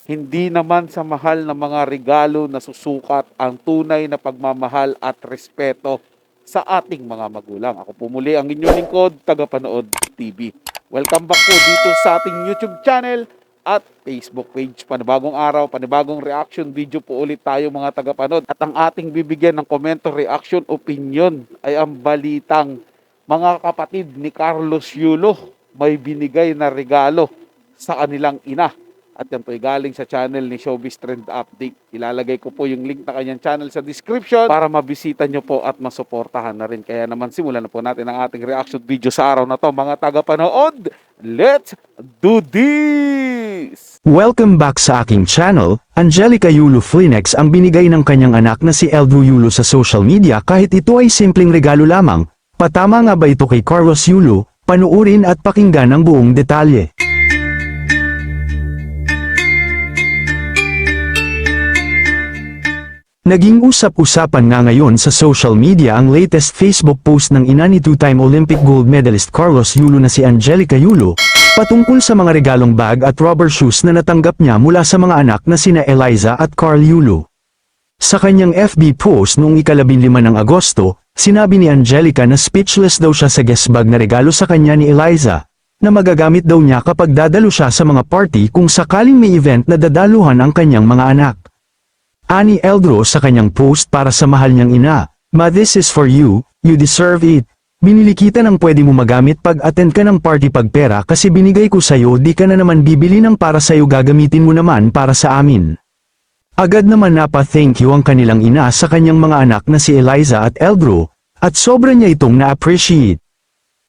Hindi naman sa mahal na mga regalo na susukat ang tunay na pagmamahal at respeto sa ating mga magulang. Ako po muli ang inyong lingkod, Tagapanood TV. Welcome back po dito sa ating YouTube channel at Facebook page. Panibagong araw, panibagong reaction video po ulit tayo mga tagapanood. At ang ating bibigyan ng komento, reaction, opinion ay ang balitang mga kapatid ni Carlos Yulo may binigay na regalo sa kanilang ina. At yan po ay galing sa channel ni Showbiz Trend Update. Ilalagay ko po yung link na kanyang channel sa description para mabisita nyo po at masuportahan na rin. Kaya naman simulan na po natin ang ating reaction video sa araw na to mga tagapanood. Let's do this! Welcome back sa aking channel. Angelica Yulo Flinex ang binigay ng kanyang anak na si Eldro Yulo sa social media kahit ito ay simpleng regalo lamang. Patama nga ba ito kay Carlos Yulo? Panuurin at pakinggan ang buong detalye. Naging usap-usapan nga ngayon sa social media ang latest Facebook post ng ina ni two-time Olympic gold medalist Carlos Yulo na si Angelica Yulo, patungkol sa mga regalong bag at rubber shoes na natanggap niya mula sa mga anak na sina Eliza at Carl Yulo. Sa kanyang FB post noong ika-15 ng Agosto, sinabi ni Angelica na speechless daw siya sa guest bag na regalo sa kanya ni Eliza, na magagamit daw niya kapag dadalo siya sa mga party kung sakaling may event na dadaluhan ang kanyang mga anak. Ani Eldro sa kanyang post para sa mahal niyang ina, "Ma, this is for you, you deserve it. Binili kita ng pwede mo magamit pag attend ka ng party pag pera kasi binigay ko sa'yo, di ka na naman bibili ng para sa'yo, gagamitin mo naman para sa amin." Agad naman napa-thank you ang kanilang ina sa kanyang mga anak na si Eliza at Eldro, at sobra niya itong na-appreciate.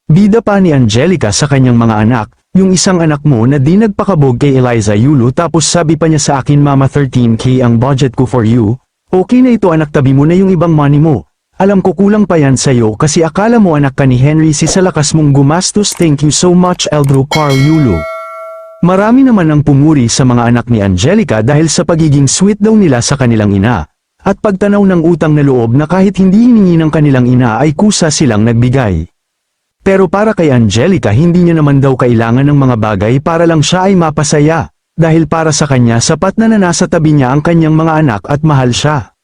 Bida pa ni Angelica sa kanyang mga anak, "Yung isang anak mo na di nagpakabog kay Eliza Yulo tapos sabi pa niya sa akin, Mama 13K ang budget ko for you. Okay na ito anak, tabi mo na yung ibang money mo. Alam ko kulang pa yan sa'yo kasi akala mo anak ka ni Henry si sa lakas mong gumastos, thank you so much Eldro Carl Yulo." Marami naman ang pumuri sa mga anak ni Angelica dahil sa pagiging sweet daw nila sa kanilang ina, at pagtanaw ng utang na loob na kahit hindi hiningi ng kanilang ina ay kusa silang nagbigay. Pero para kay Angelica hindi niya naman daw kailangan ng mga bagay para lang siya ay mapasaya, dahil para sa kanya sapat na nasa tabi niya ang kanyang mga anak at mahal siya.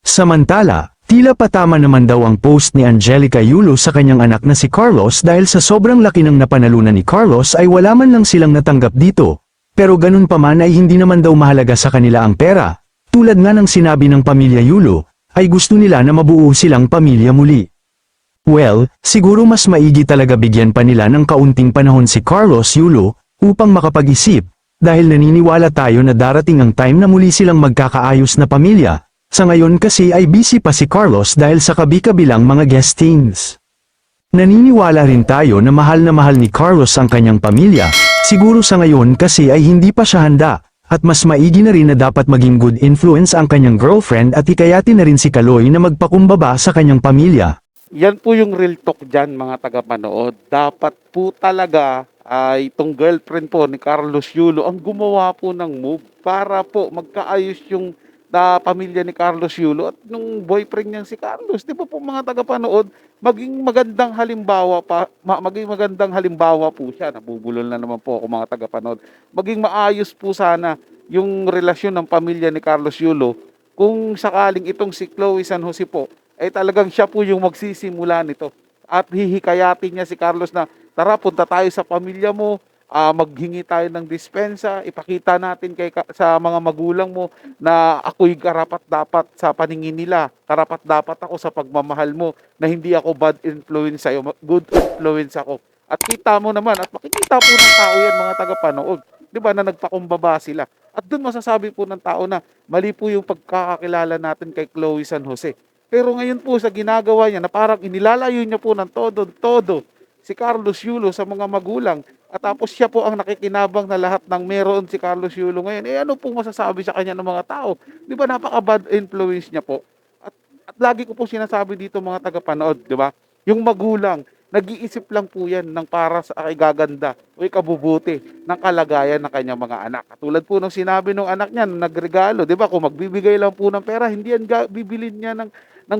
Samantala, tila patama naman daw ang post ni Angelica Yulo sa kanyang anak na si Carlos dahil sa sobrang laki ng napanalunan ni Carlos ay wala man lang silang natanggap dito. Pero ganun pa man ay hindi naman daw mahalaga sa kanila ang pera, tulad nga ng sinabi ng pamilya Yulo, ay gusto nila na mabuo silang pamilya muli. Well, siguro mas maigi talaga bigyan pa nila ng kaunting panahon si Carlos Yulo, upang makapag-isip, dahil naniniwala tayo na darating ang time na muli silang magkakaayos na pamilya. Sa ngayon kasi ay busy pa si Carlos dahil sa kabi-kabilang mga guestings. Naniniwala rin tayo na mahal ni Carlos ang kanyang pamilya, siguro sa ngayon kasi ay hindi pa siya handa, at mas maigi na rin na dapat maging good influence ang kanyang girlfriend at hikayatin na rin si Kaloy na magpakumbaba sa kanyang pamilya. Yan po yung real talk dyan mga tagapanood. Dapat po talaga ay itong girlfriend po ni Carlos Yulo ang gumawa po ng move para po magkaayos yung pamilya ni Carlos Yulo at nung boyfriend niyang si Carlos. Di ba po mga tagapanood, maging magandang halimbawa po siya. Nabubulol na naman po ako mga tagapanood. Maging maayos po sana yung relasyon ng pamilya ni Carlos Yulo kung sakaling itong si Chloe San Jose po ay talagang siya po yung magsisimula nito. At hihikayatin niya si Carlos na, tara punta tayo sa pamilya mo, maghingi tayo ng dispensa, ipakita natin sa mga magulang mo na ako'y karapat-dapat sa paningin nila. Karapat-dapat ako sa pagmamahal mo, na hindi ako bad influence sa'yo, good influence ako. At kita mo naman, at makikita po ng tao yan mga tagapanood, di ba, na nagpakumbaba sila. At doon masasabi po ng tao na mali po yung pagkakakilala natin kay Chloe San Jose. Pero ngayon po sa ginagawa niya na parang inilalayo niya po ng todo si Carlos Yulo sa mga magulang. At tapos siya po ang nakikinabang na lahat ng meron si Carlos Yulo ngayon. Ano pong masasabi sa kanya ng mga tao? Di ba napaka-bad influence niya po? At lagi ko po sinasabi dito mga tagapanood, di ba? Yung magulang, nag-iisip lang po yan ng para sa ikagaganda o ikabubuti ng kalagayan ng kanyang mga anak. Katulad po nung sinabi ng anak niya, nagregalo, di ba? Kung magbibigay lang po ng pera, hindi yan bibilin niya ng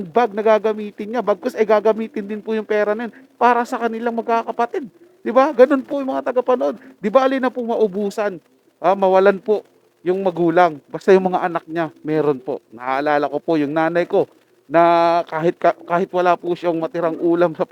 bag na gagamitin niya. Bagkus ay gagamitin din po yung pera na yun para sa kanilang magkakapatid. Di ba? Ganun po yung mga tagapanood. Di ba alin na po maubusan, mawalan po yung magulang. Basta yung mga anak niya, meron po. Naaalala ko po yung nanay ko na kahit wala po siyang matirang ulam sa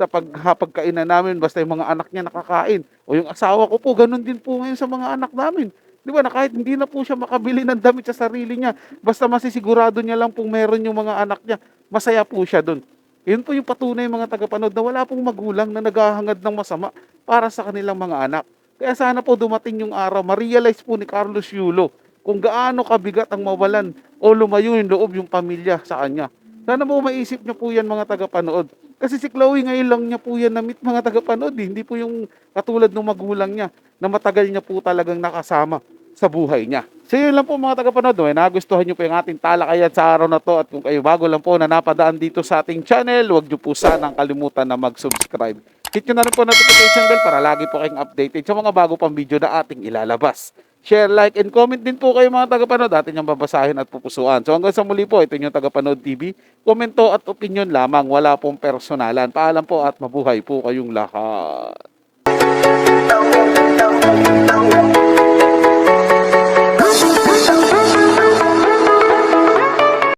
paghapagkainan namin, basta yung mga anak niya nakakain. O yung asawa ko po, ganun din po ngayon sa mga anak namin. Di ba na kahit hindi na po siya makabili ng damit sa sarili niya, basta masisigurado niya lang pong meron yung mga anak niya, masaya po siya dun. Yun po yung patunay mga tagapanood na wala pong magulang na naghahangad ng masama para sa kanilang mga anak. Kaya sana po dumating yung araw, ma-realize po ni Carlos Yulo kung gaano kabigat ang mawalan o lumayo yung loob yung pamilya sa kanya. Sana po maisip niyo po yan mga tagapanood. Kasi si Chloe ngayon lang niya po yan na-meet mga tagapanood. Hindi po yung katulad ng magulang niya na matagal niya po talagang nakasama sa buhay niya. So yun lang po mga tagapanood. May nagustuhan niyo po yung ating talakayan sa araw na to. At kung kayo bago lang po na napadaan dito sa ating channel, huwag niyo po sanang kalimutan na mag-subscribe. Hit nyo na rin po notification bell para lagi po kayong updated sa mga bago pang video na ating ilalabas. Share, like, and comment din po kayo mga tagapanood. Atin yung babasahin at pupusuan. So hanggang sa muli po, ito yung Tagapanood TV. Komento at opinion lamang. Wala pong personalan. Paalam po at mabuhay po kayong lahat.